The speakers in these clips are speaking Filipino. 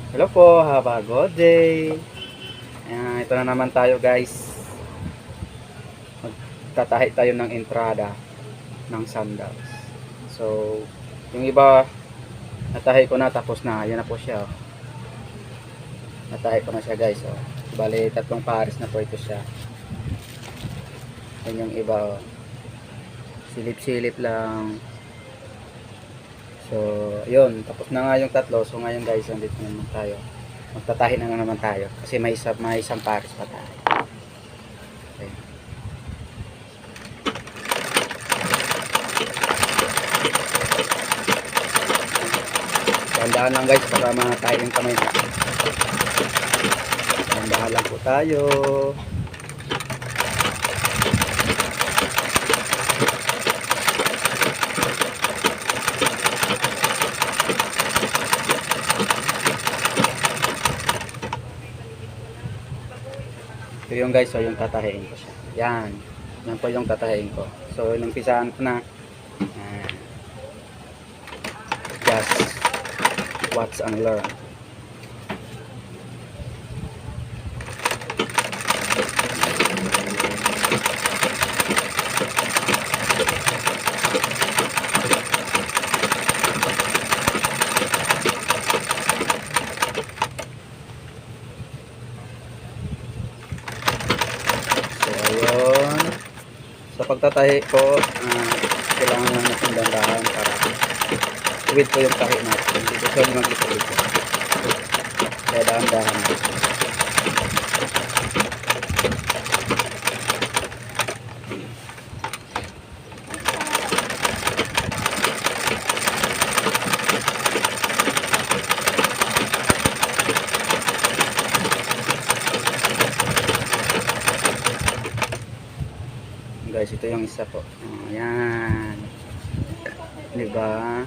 Hello po, have a good day. Ito na naman tayo guys. Magtatahi tayo ng entrada ng sandals. So, yung iba natahi ko na tapos na. Yan na po siya. Natahi ko na siya guys. Bali, 3 pares na po ito siya. Yan yung iba. Silip-silip lang. So, yun. Tapos na nga yung 3. So, ngayon guys, nandito naman tayo. Magtatahi na naman tayo. Kasi may isang pares pa tayo. Okay. Tandaan lang guys, para matahi yung kamay natin. Tandaan lang po tayo. Ito yung guys, so yung tatahiin ko siya. Yan. Yan po yung tatahiin ko. So, inumpisahan ko na. Just watch and learn. So, ayun. Sa pagtatahi ko, kailangan lang natin dandahan para tuwid po yung tahi natin. Hindi ko siya mag-ito-ito. Kaya dahan-dahan natin. Guys, ito yung isa po. Ayan. Diba?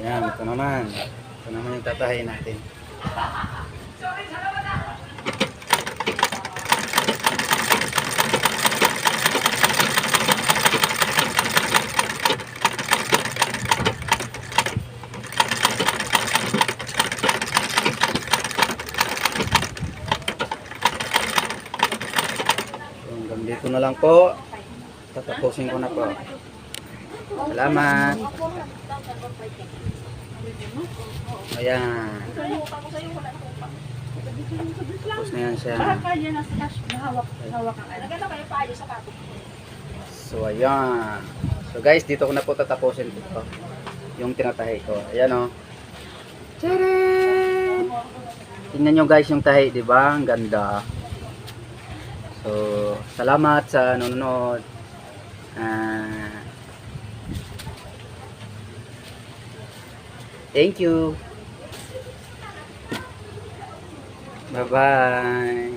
Ayan, ito naman. Ito naman yung tatahiin natin. So, hanggang dito na lang po. Tatapusin ko na po. Salamat. Ayan. Tapos na yan siya. So, ayan. So, guys, dito ko na po tatapusin ito. Yung tinatahi ko. Ayan, o. Tcharam! Tingnan nyo guys yung tahi, diba? Ang ganda. So, salamat sa nanonood. Thank you. Bye-bye.